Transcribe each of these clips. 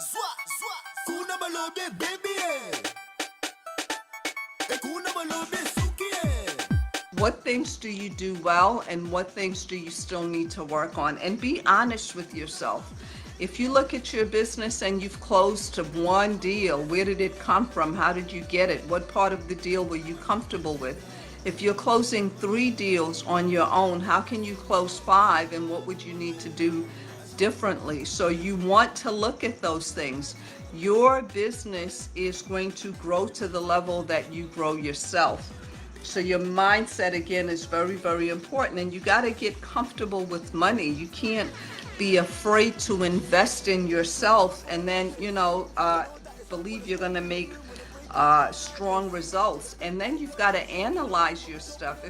Zwa, zwa, kuna balobe baby kuna balobe suki What things do you do well and what things do you still need to work on? And be honest with yourself. If you look at your business and you've closed one deal, where did it come from? How did you get it? What part of the deal were you comfortable with? If you're closing 3 deals on your own, how can you close 5, and what would you need to do differently? So you want to look at those things. Your business is going to grow to the level that you grow yourself. So your mindset again is very, very important, and you got to get comfortable with money. You can't be afraid to invest in yourself and then, believe you're going to make strong results. And then you've got to analyze your stuff.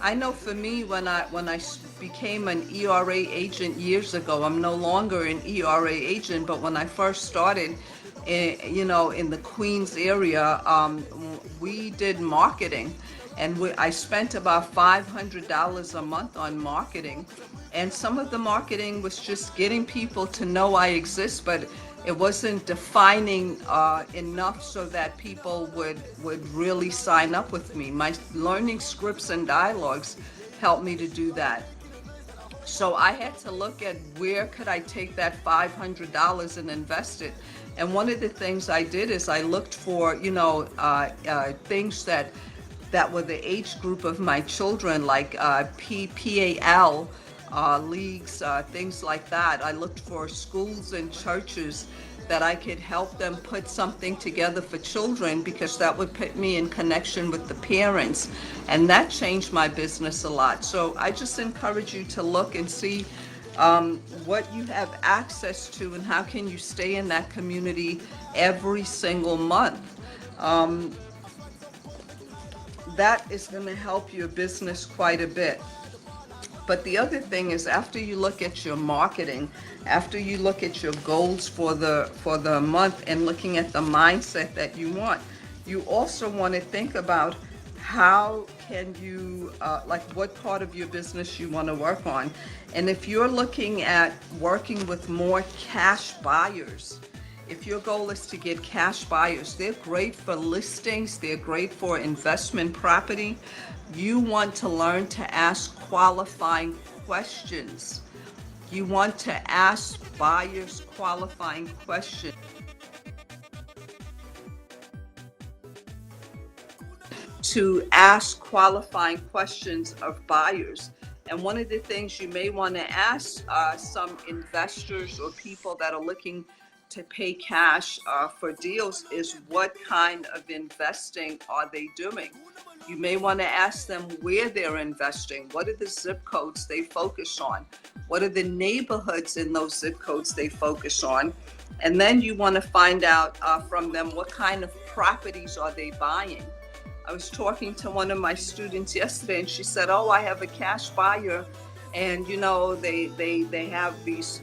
I know for me, when I became an ERA agent years ago, I'm no longer an ERA agent, but when I first started, in the Queens area, we did marketing, and I spent about $500 a month on marketing. And some of the marketing was just getting people to know I exist, but it wasn't defining enough so that people would really sign up with me. My learning scripts and dialogues helped me to do that. So I had to look at where could I take that $500 and invest it. And one of the things I did is I looked for, things that were the age group of my children, like PAL leagues, things like that. I looked for schools and churches that I could help them put something together for children, because that would put me in connection with the parents, and that changed my business a lot. So I just encourage you to look and see what you have access to and how can you stay in that community every single month. That is going to help your business quite a bit. But the other thing is, after you look at your marketing, after you look at your goals for the month and looking at the mindset that you want, you also want to think about how can you, what part of your business you want to work on. And if you're looking at working with more cash buyers, if your goal is to get cash buyers, they're great for listings, they're great for investment property. You want to learn to ask qualifying questions. You want to ask buyers qualifying questions. To ask qualifying questions of buyers. And one of the things you may want to ask some investors or people that are looking to pay cash for deals is, what kind of investing are they doing? You may want to ask them where they're investing. What are the zip codes they focus on? What are the neighborhoods in those zip codes they focus on? And then you want to find out from them, what kind of properties are they buying? I was talking to one of my students yesterday, and she said, "Oh, I have a cash buyer, and they have these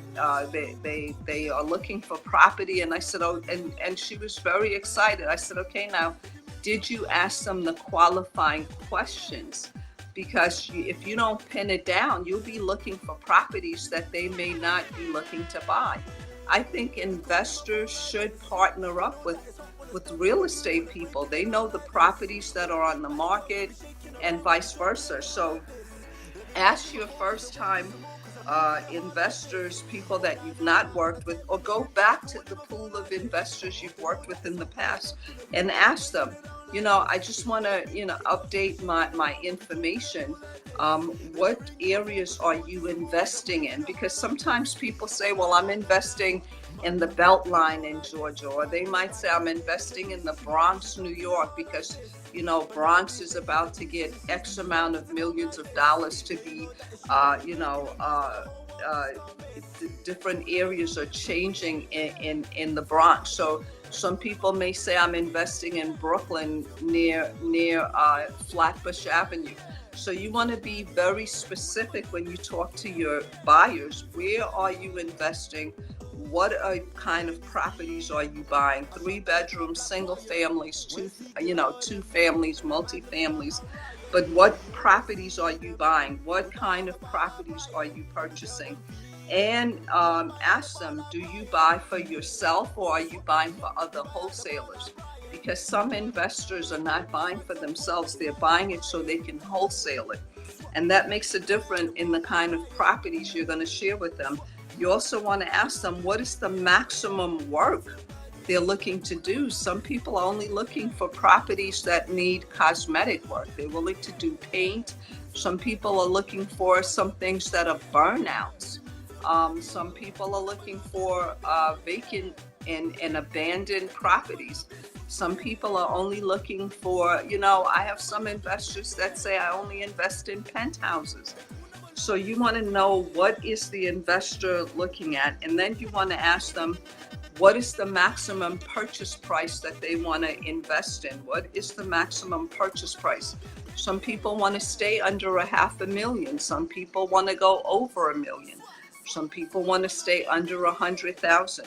they are looking for property." And I said, "Oh," and she was very excited. I said, "Okay, now, did you ask them the qualifying questions? Because if you don't pin it down, you'll be looking for properties that they may not be looking to buy." I think investors should partner up with real estate people. They know the properties that are on the market and vice versa. So ask your first time investors, people that you've not worked with, or go back to the pool of investors you've worked with in the past and ask them, I just want to, update my information. What areas are you investing in? Because sometimes people say, well, I'm investing in the Beltline in Georgia, or they might say, I'm investing in the Bronx, New York, because Bronx is about to get X amount of millions of dollars to be, different areas are changing in the Bronx. So some people may say, I'm investing in Brooklyn near Flatbush Avenue. So you want to be very specific when you talk to your buyers. Where are you investing? What kind of properties are you buying? 3 bedrooms, single families, two families, multi-families. But what properties are you buying? What kind of properties are you purchasing? and ask them, do you buy for yourself or are you buying for other wholesalers? Because some investors are not buying for themselves, they're buying it so they can wholesale it. And that makes a difference in the kind of properties you're going to share with them. You also want to ask them, what is the maximum work they're looking to do? Some people are only looking for properties that need cosmetic work. They're willing to do paint. Some people are looking for some things that are burnouts. Some people are looking for vacant and abandoned properties. Some people are only looking for, I have some investors that say I only invest in penthouses. So you want to know what is the investor looking at, and then you want to ask them, what is the maximum purchase price that they want to invest in? What is the maximum purchase price? Some people want to stay under $500,000. Some people want to go over $1 million. Some people want to stay under 100,000.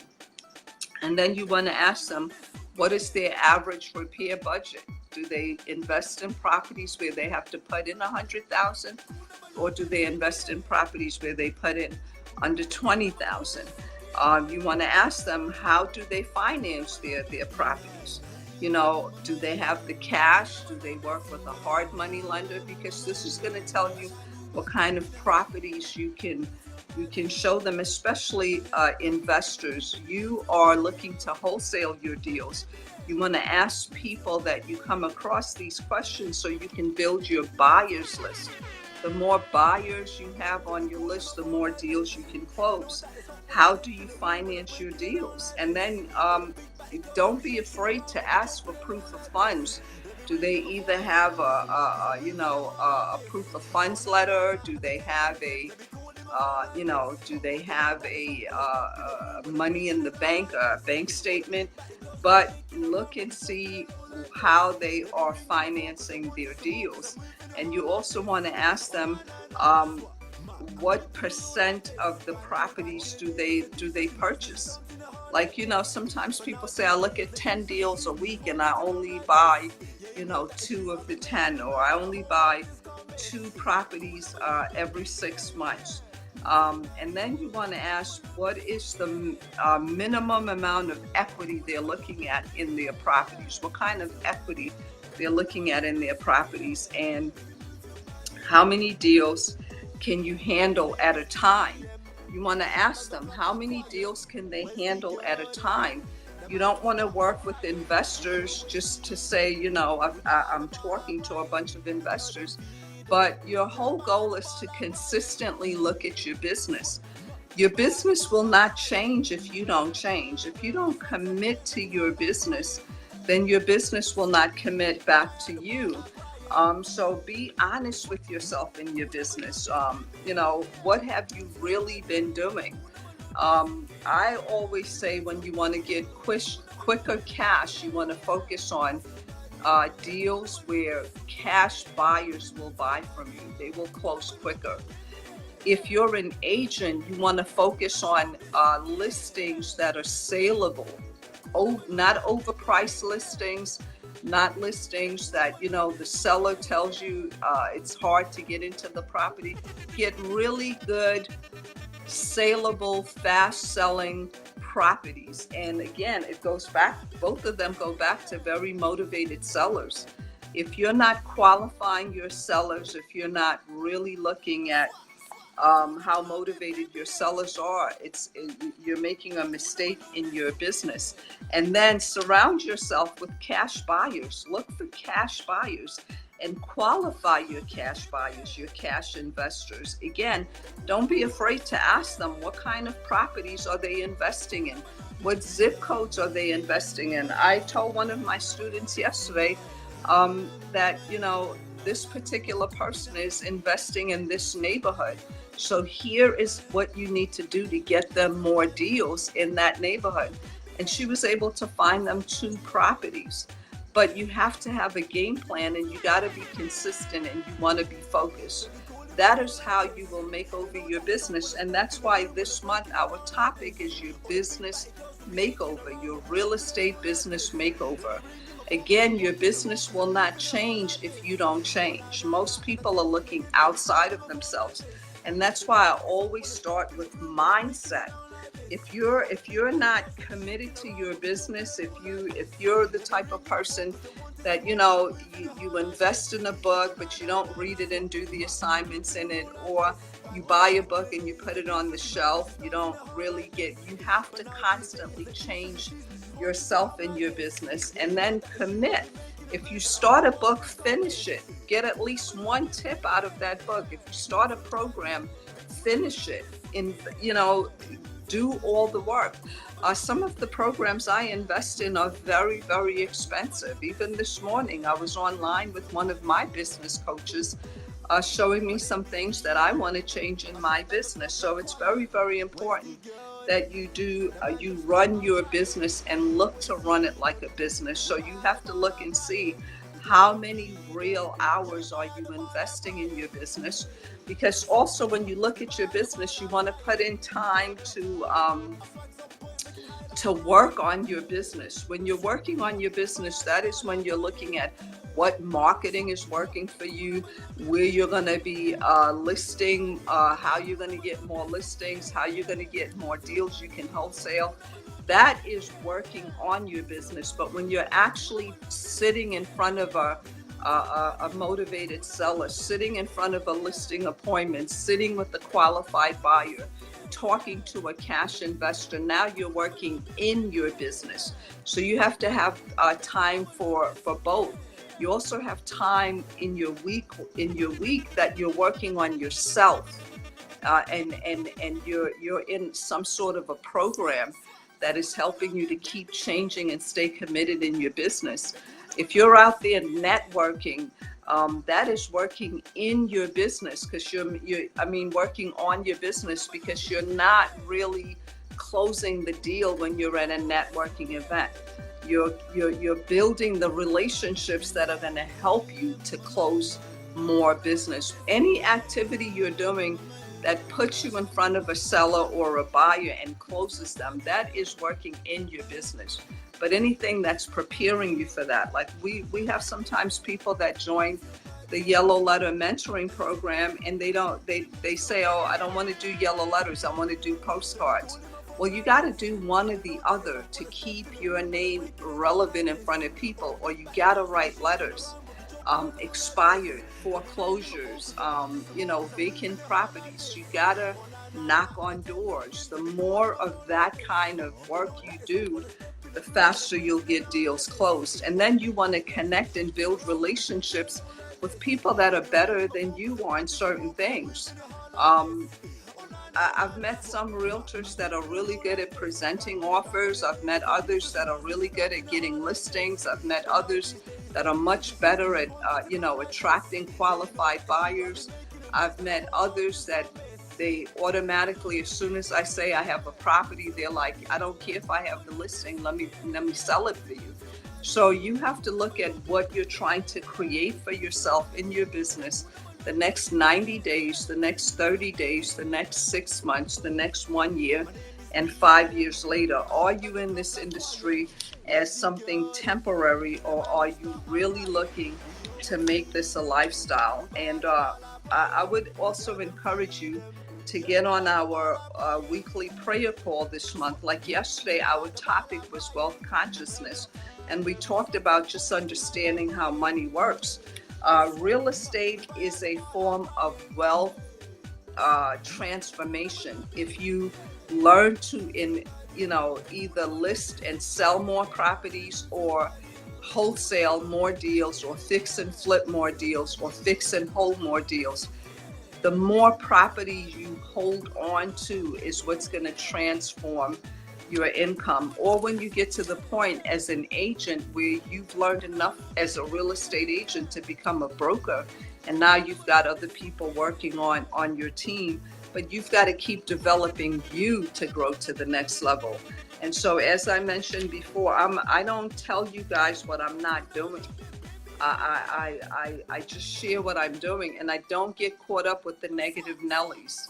And then you want to ask them, what is their average repair budget? Do they invest in properties where they have to put in 100,000, or do they invest in properties where they put in under 20,000? You want to ask them, how do they finance their properties? Do they have the cash? Do they work with a hard money lender? Because this is going to tell you what kind of properties you can show them, especially investors. You are looking to wholesale your deals. You want to ask people that you come across these questions so you can build your buyers list. The more buyers you have on your list, the more deals you can close. How do you finance your deals? And then don't be afraid to ask for proof of funds. Do they either have a proof of funds letter? Do they have a money in the bank statement? But look and see how they are financing their deals. And you also want to ask them, what percent of the properties do they purchase? Like, sometimes people say, I look at 10 deals a week and I only buy, 2 of the 10, or I only buy 2 properties every 6 months. And then you want to ask, what is the minimum amount of equity they're looking at in their properties? What kind of equity they're looking at in their properties, and how many deals can you handle at a time? You want to ask them, how many deals can they handle at a time? You don't want to work with investors just to say, I'm talking to a bunch of investors, but your whole goal is to consistently look at your business. Your business will not change if you don't change. If you don't commit to your business, then your business will not commit back to you. So be honest with yourself in your business. What have you really been doing? I always say, when you want to get quicker cash, you want to focus on deals where cash buyers will buy from you. They will close quicker. If you're an agent, you want to focus on listings that are saleable. Not overpriced listings, not listings that, the seller tells you it's hard to get into the property. Get really good, saleable, fast-selling properties. And again, it goes back, both of them go back to very motivated sellers. If you're not qualifying your sellers, if you're not really looking at how motivated your sellers are, you're making a mistake in your business. And then surround yourself with cash buyers. Look for cash buyers and qualify your cash buyers, your cash investors. Again, don't be afraid to ask them, what kind of properties are they investing in? What zip codes are they investing in? I told one of my students yesterday that, this particular person is investing in this neighborhood. So here is what you need to do to get them more deals in that neighborhood. And she was able to find them 2 properties. But you have to have a game plan, and you got to be consistent, and you want to be focused. That is how you will make over your business. And that's why this month our topic is your business makeover, your real estate business makeover. Again, your business will not change if you don't change. Most people are looking outside of themselves. And that's why I always start with mindset. If you're not committed to your business, if you're the type of person that you invest in a book but you don't read it and do the assignments in it, or you buy a book and you put it on the shelf, you don't really you have to constantly change yourself in your business, and then commit. If you start a book, finish it. Get at least one tip out of that book. If you start a program, finish it. Do all the work. Some of the programs I invest in are very, very expensive. Even this morning, I was online with one of my business coaches, showing me some things that I want to change in my business. So it's very, very important that you run your business and look to run it like a business. So you have to look and see how many real hours are you investing in your business, because also when you look at your business, you want to put in time to work on your business. When you're working on your business, that is when you're looking at what marketing is working for you, where you're going to be listing, how you're going to get more listings, how you're going to get more deals you can wholesale. That is working on your business. But when you're actually sitting in front of a motivated seller, sitting in front of a listing appointment, sitting with a qualified buyer, talking to a cash investor, now you're working in your business. So you have to have time for both. You also have time in your week that you're working on yourself, and you're in some sort of a program that is helping you to keep changing and stay committed in your business. If you're out there networking, that is working in your business, because working on your business, because you're not really closing the deal when you're at a networking event. You're building the relationships that are going to help you to close more business. Any activity you're doing that puts you in front of a seller or a buyer and closes them, that is working in your business. But anything that's preparing you for that, like we have sometimes people that join the yellow letter mentoring program, and they say, oh, I don't want to do yellow letters, I want to do postcards. Well, you got to do one or the other to keep your name relevant in front of people, or you got to write letters. Expired, foreclosures, vacant properties. You got to knock on doors. The more of that kind of work you do, the faster you'll get deals closed. And then you want to connect and build relationships with people that are better than you are in certain things. I've met some realtors that are really good at presenting offers. I've met others that are really good at getting listings. I've met others that are much better at, attracting qualified buyers. I've met others that they automatically, as soon as I say I have a property, they're like, I don't care if I have the listing, let me sell it for you. So you have to look at what you're trying to create for yourself in your business. The next 90 days, the next 30 days, the next 6 months, the next 1 year, and 5 years later. Are you in this industry as something temporary, or are you really looking to make this a lifestyle? And I would also encourage you to get on our weekly prayer call this month. Like yesterday, our topic was wealth consciousness, and we talked about just understanding how money works. Real estate is a form of wealth transformation. If you learn to either list and sell more properties, or wholesale more deals, or fix and flip more deals, or fix and hold more deals, the more properties you hold on to is what's going to transform your income. Or when you get to the point as an agent where you've learned enough as a real estate agent to become a broker, and now you've got other people working on your team, but you've got to keep developing you to grow to the next level. And so, as I mentioned before, I don't tell you guys what I'm not doing. I just share what I'm doing, and I don't get caught up with the negative Nellies.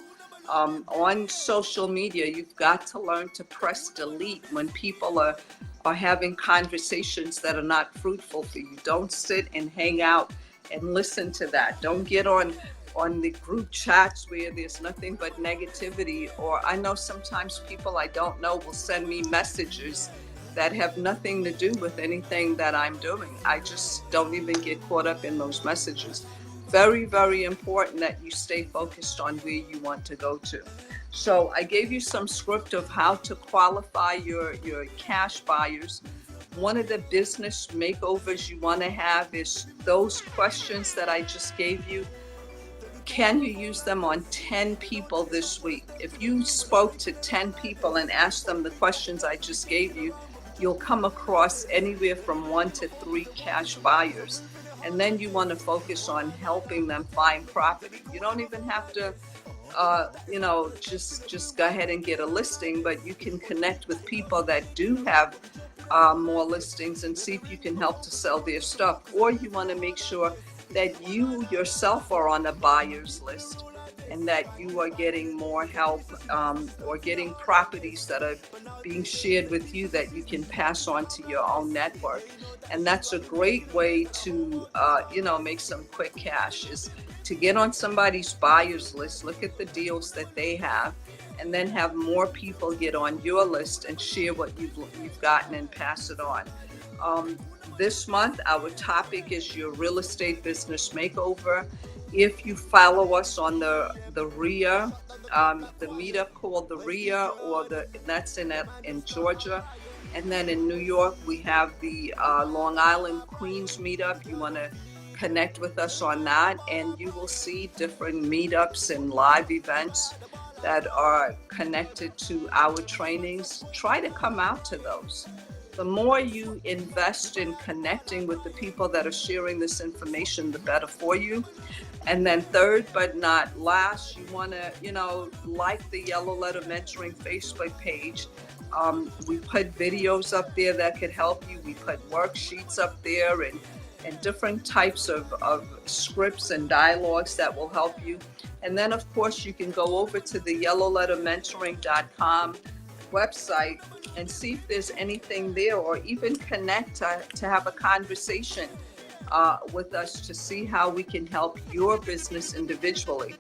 On social media, you've got to learn to press delete when people are having conversations that are not fruitful for you. Don't sit and hang out and listen to that. Don't get on on the group chats where there's nothing but negativity, or I know sometimes people I don't know will send me messages that have nothing to do with anything that I'm doing. I just don't even get caught up in those messages. Very, very important that you stay focused on where you want to go to. So I gave you some script of how to qualify your cash buyers. One of the business makeovers you want to have is those questions that I just gave you. Can you use them on 10 people this week? If you spoke to 10 people and asked them the questions I just gave you, you'll come across anywhere from 1 to 3 cash buyers. And then you want to focus on helping them find property. You don't even have to just go ahead and get a listing, but you can connect with people that do have more listings and see if you can help to sell their stuff. Or you want to make sure that you yourself are on a buyer's list and that you are getting more help or getting properties that are being shared with you that you can pass on to your own network. And that's a great way to, make some quick cash, is to get on somebody's buyer's list, look at the deals that they have, and then have more people get on your list and share what you've gotten and pass it on. This month, our topic is your real estate business makeover. If you follow us on the RIA, the meetup called the RIA, that's in Georgia. And then in New York, we have the Long Island Queens meetup. You want to connect with us on that, and you will see different meetups and live events that are connected to our trainings. Try to come out to those. The more you invest in connecting with the people that are sharing this information, the better for you. And then third but not last, you want to, like the Yellow Letter Mentoring Facebook page. We put videos up there that could help you. We put worksheets up there and different types of scripts and dialogues that will help you. And then, of course, you can go over to the yellowlettermentoring.com website and see if there's anything there, or even connect to have a conversation with us to see how we can help your business individually.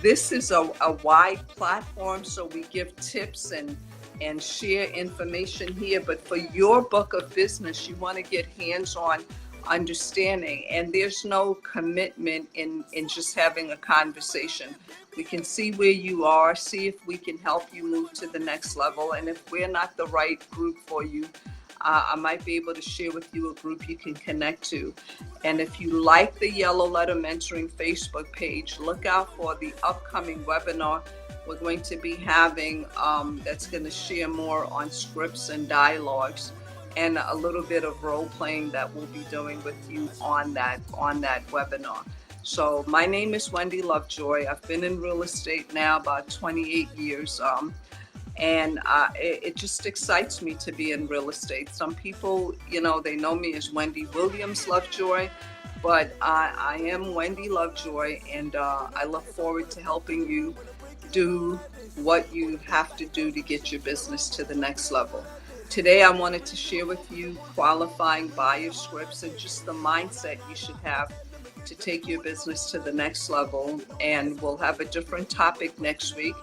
This is a wide platform, so we give tips and share information here, but for your book of business, you want to get hands-on understanding, and there's no commitment in just having a conversation. We can see where you are, see if we can help you move to the next level, and if we're not the right group for you, I might be able to share with you a group you can connect to. And if you like the Yellow Letter Mentoring Facebook page, look out for the upcoming webinar we're going to be having that's going to share more on scripts and dialogues, and a little bit of role playing that we'll be doing with you on that webinar. So my name is Wendy Lovejoy. I've been in real estate now about 28 years. And it just excites me to be in real estate. Some people, they know me as Wendy Williams Lovejoy, but I am Wendy Lovejoy, and I look forward to helping you do what you have to do to get your business to the next level. Today, I wanted to share with you qualifying buyer scripts and just the mindset you should have to take your business to the next level. And we'll have a different topic next week.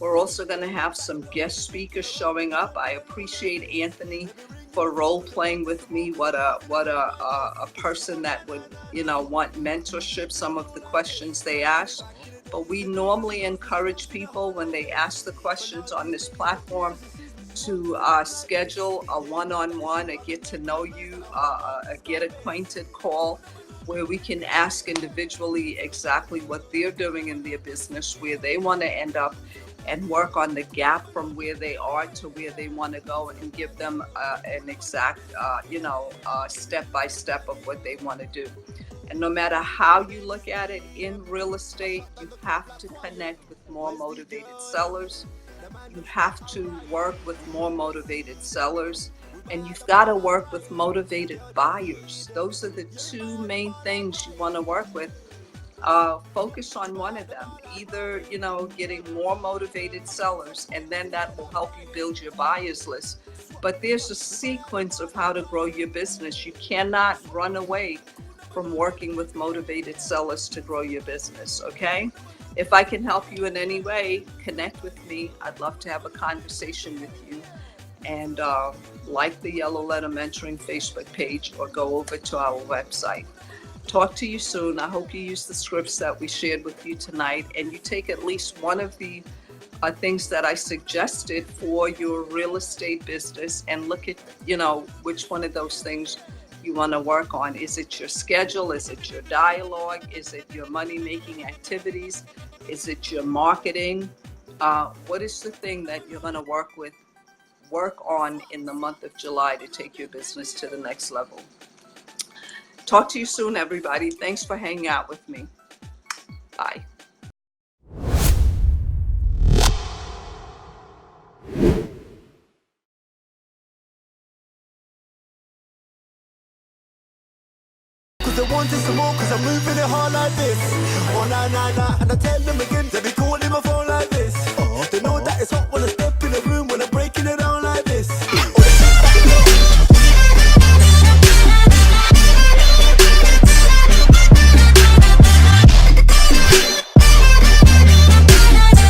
We're also going to have some guest speakers showing up. I appreciate Anthony for role playing with me. What a person that would want mentorship. Some of the questions they ask, but we normally encourage people when they ask the questions on this platform to schedule a one-on-one, a get to know you, a get acquainted call, where we can ask individually exactly what they're doing in their business, where they want to end up, and work on the gap from where they are to where they want to go, and give them an exact, step by step of what they want to do. And no matter how you look at it in real estate, you have to connect with more motivated sellers. You have to work with more motivated sellers, and you've got to work with motivated buyers. Those are the two main things you want to work with. Focus on one of them, either, getting more motivated sellers, and then that will help you build your buyers list. But there's a sequence of how to grow your business. You cannot run away from working with motivated sellers to grow your business, okay? If I can help you in any way, connect with me. I'd love to have a conversation with you. And like the Yellow Letter Mentoring Facebook page or go over to our website. Talk to you soon. I hope you use the scripts that we shared with you tonight and you take at least one of the things that I suggested for your real estate business and look at, which one of those things you want to work on. Is it your schedule? Is it your dialogue? Is it your money-making activities? Is it your marketing? What is the thing that you're going to work on in the month of July to take your business to the next level? Talk to you soon, everybody. Thanks for hanging out with me. Bye. Cause they wanted some more, cause I'm moving it hard like this. Oh, nah, nah, nah. And I tell them again, they be calling my phone like this. They know that it's hot.